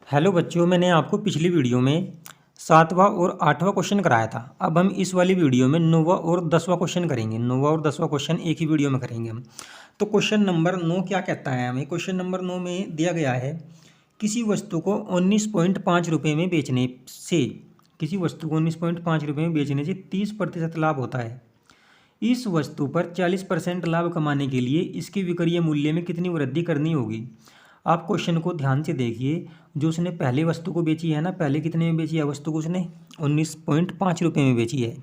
Hello बच्चों, मैंने आपको पिछली वीडियो में 7वां और 8वां क्वेश्चन कराया था। अब हम इस वाली वीडियो में 9वां और 10वां क्वेश्चन करेंगे। 9वां और 10वां क्वेश्चन एक ही वीडियो में करेंगे हम। तो क्वेश्चन नंबर 9 क्या कहता है हमें? क्वेश्चन नंबर 9 में दिया गया है, किसी वस्तु को 19.5 रुपये में बेचने से किसी वस्तु को 19.5 रुपये में बेचने से 30% लाभ होता है। इस वस्तु पर 40% लाभ कमाने के लिए इसके विक्रय मूल्य में कितनी वृद्धि करनी होगी? आप क्वेश्चन को ध्यान से देखिए। जो उसने पहले वस्तु को बेची है ना, पहले कितने में बेची है वस्तु को? उसने 19.5 रुपये में बेची है।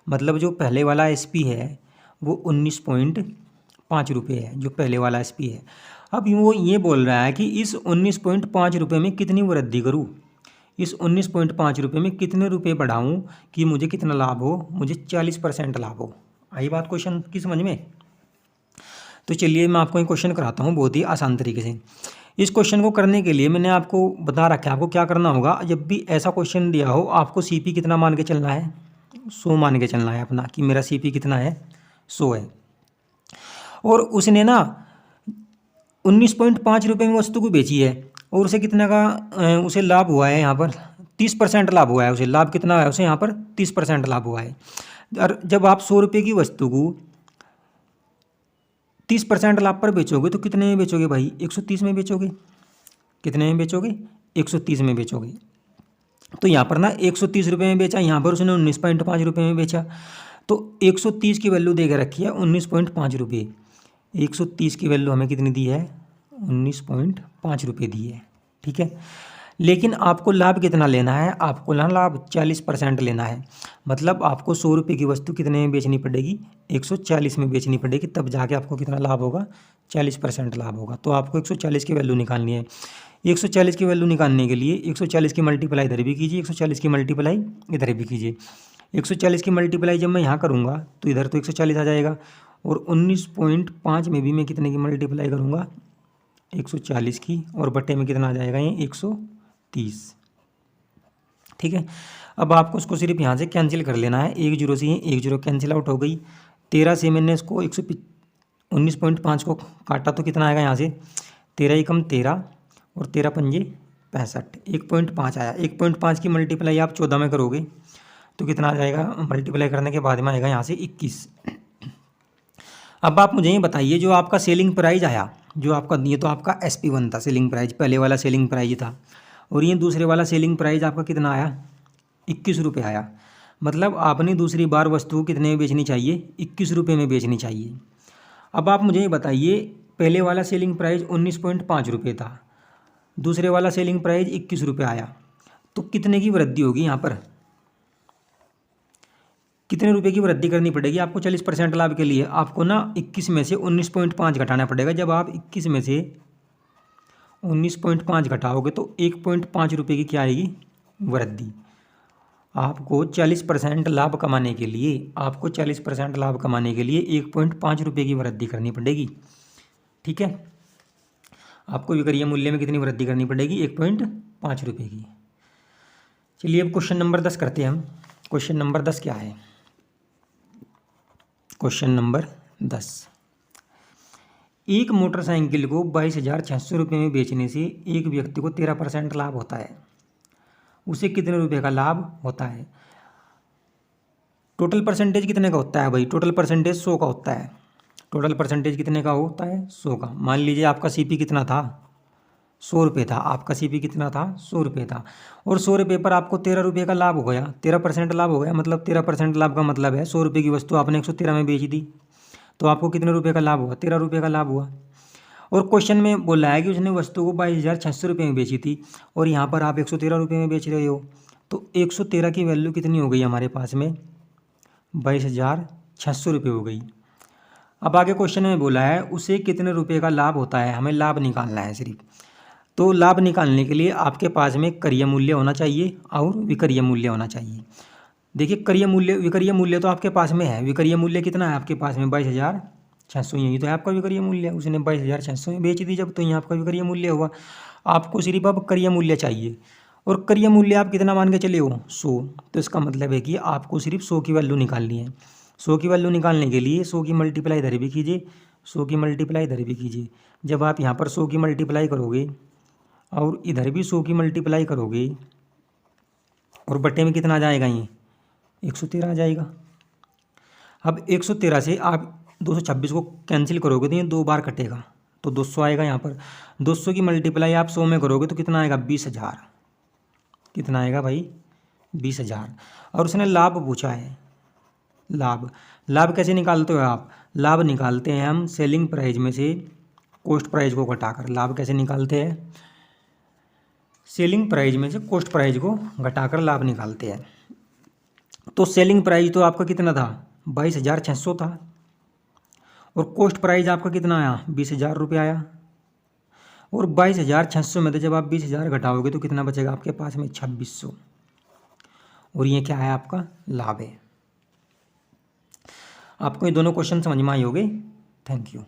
मतलब जो पहले वाला एसपी है वो 19.5 रुपये है, जो पहले वाला एसपी है। अब वो ये बोल रहा है कि इस 19.5 रुपये में कितनी वृद्धि करूँ, इस 19.5 रुपये में कितने रुपये बढ़ाऊँ कि मुझे कितना लाभ हो, मुझे 40% लाभ हो। आई बात क्वेश्चन की समझ में? तो चलिए मैं आपको एक क्वेश्चन कराता हूँ बहुत ही आसान तरीके से। इस क्वेश्चन को करने के लिए मैंने आपको बता रखा है आपको क्या करना होगा। जब भी ऐसा क्वेश्चन दिया हो, आपको सीपी कितना मान के चलना है? 100 मान के चलना है अपना, कि मेरा सीपी कितना है? 100 है। और उसने ना 19.5 रुपये में वस्तु को बेची है और उसे कितना का उसे लाभ हुआ है यहाँ पर? 30% लाभ हुआ है उसे। लाभ कितना है उसे यहाँ पर? 30% लाभ हुआ है। और जब आप 100 रुपये की वस्तु को 30% लाभ पर बेचोगे तो कितने में बेचोगे भाई? 130 में बेचोगे। कितने में बेचोगे? 130 में बेचोगे। तो यहाँ पर ना 130 रुपये में बेचा, यहाँ पर उसने 19.5 रुपये में बेचा। तो 130 की वैल्यू दे के रखी है 19.5 रुपये। 130 की वैल्यू हमें कितनी दी है? 19.5 रुपये दी है। ठीक है। लेकिन आपको लाभ कितना लेना है? आपको ना लाभ 40% लेना है। मतलब आपको 100 रुपये की वस्तु कितने में बेचनी पड़ेगी? 140 में बेचनी पड़ेगी, तब जाके आपको कितना लाभ होगा? 40% लाभ होगा। तो आपको 140 की वैल्यू निकालनी है। 140 की वैल्यू निकालने के लिए 140 की मल्टीप्लाई इधर भी कीजिए, 140 की मल्टीप्लाई इधर भी कीजिए। 140 की मल्टीप्लाई जब मैं यहाँ करूँगा तो इधर तो 140 आ जाएगा, और 19.5 में भी मैं कितने की मल्टीप्लाई करूँगा? 140 की, और बट्टे में कितना आ जाएगा? ये 130। ठीक है। अब आपको उसको सिर्फ यहाँ से कैंसिल कर लेना है। 1 जीरो से ये 1 जीरो कैंसिल आउट हो गई। 13 से मैंने इसको 19.5 को काटा तो कितना आएगा यहाँ से? 13 एकम 13 और 13 पंजे 65। 1.5 आया। 1.5 की मल्टीप्लाई आप 14 में करोगे तो कितना आ जाएगा? मल्टीप्लाई करने के बाद में आएगा यहाँ से 21। अब आप मुझे ये बताइए, जो आपका सेलिंग प्राइस आया, जो आपका, ये तो आपका SP1 था सेलिंग प्राइस, पहले वाला सेलिंग प्राइस था, और ये दूसरे वाला सेलिंग प्राइस आपका कितना आया? 21 रुपये आया। मतलब आपने दूसरी बार वस्तु कितने में बेचनी चाहिए? 21 रुपये में बेचनी चाहिए। अब आप मुझे ये बताइए, पहले वाला सेलिंग प्राइस 19.5 रुपये था, दूसरे वाला सेलिंग प्राइस 21 रुपये आया, तो कितने की वृद्धि होगी यहाँ पर? कितने रुपए की वृद्धि करनी पड़ेगी आपको? 40% लाभ के लिए आपको ना 21 में से 19.5 घटाना पड़ेगा। जब आप 21 में से 19.5 घटाओगे तो 1.5 रुपये की क्या आएगी? वृद्धि। आपको 40% लाभ कमाने के लिए 1.5 रुपये की वृद्धि करनी पड़ेगी। ठीक है। आपको विक्रय मूल्य में कितनी वृद्धि करनी पड़ेगी? 1.5 रुपये की। चलिए अब क्वेश्चन नंबर 10 करते हैं हम। क्वेश्चन नंबर 10 क्या है? क्वेश्चन नंबर 10, एक मोटरसाइकिल को 22,600 रुपये में बेचने से एक व्यक्ति को 13% लाभ होता है। उसे कितने रुपए का लाभ होता है? टोटल परसेंटेज कितने का होता है भाई? टोटल परसेंटेज 100 का होता है। टोटल परसेंटेज कितने का होता है? 100 का। मान लीजिए आपका सीपी कितना था? 100 रुपये था। आपका सीपी कितना था? 100 रुपये था। और 100 रुपये पर आपको 13 रुपये का लाभ हो गया। 13% लाभ हो गया। मतलब 13% लाभ का मतलब है 100 रुपये की वस्तु आपने 113 में बेच दी, तो आपको कितने रुपये का लाभ हुआ? 13 रुपये का लाभ हुआ। और क्वेश्चन में बोला है कि उसने वस्तु को 22,600 रुपये में बेची थी, और यहाँ पर आप 113 रुपये में बेच रहे हो, तो 113 की वैल्यू कितनी हो गई हमारे पास में? 22,600 रुपये हो गई। अब आगे क्वेश्चन में बोला है उसे कितने रुपये का लाभ होता है। हमें लाभ निकालना है सिर्फ। तो लाभ निकालने के लिए आपके पास में क्रय मूल्य होना चाहिए और विक्रय मूल्य होना चाहिए। देखिए, क्रय मूल्य विक्रय मूल्य तो आपके पास में है। विक्रय मूल्य कितना है आपके पास में? 22,600। यही तो है आपका विक्रय मूल्य। उसने 22,600 में बेच दी जब, तो यहाँ आपका विक्रय मूल्य हुआ। आपको सिर्फ अब क्रय मूल्य चाहिए, और क्रय मूल्य आप कितना मान के चले हो? 100। तो इसका मतलब है कि आपको सिर्फ 100 की वैल्यू निकालनी है। 100 की वैल्यू निकालने के लिए 100 की मल्टीप्लाई इधर भी कीजिए, 100 की मल्टीप्लाई इधर भी कीजिए। जब आप यहाँ पर 100 की मल्टीप्लाई करोगे और इधर भी 100 की मल्टीप्लाई करोगे और बट्टे में कितना आ जाएगा, ये 113 आ जाएगा। अब 113 से आप 226 को कैंसिल करोगे तो ये 2 बार कटेगा, तो 200 आएगा यहाँ पर। 200 की मल्टीप्लाई आप 100 में करोगे तो कितना आएगा, 20,000। कितना आएगा भाई, 20,000। और उसने लाभ पूछा है। लाभ कैसे निकालते हो आप? लाभ निकालते हैं हम सेलिंग प्राइस में से कॉस्ट प्राइस को घटाकर। लाभ कैसे निकालते हैं? सेलिंग प्राइस में से कॉस्ट प्राइस को घटाकर लाभ निकालते हैं। तो सेलिंग प्राइस तो आपका कितना था, 22,600 था, और कॉस्ट प्राइस आपका कितना आया, 20,000 रुपये आया। और 22,600 में से जब आप 20,000 घटाओगे तो कितना बचेगा आपके पास में, 2,600। और ये क्या है, आपका लाभ है। आपको ये दोनों क्वेश्चन समझ में आए होंगे। Thank you.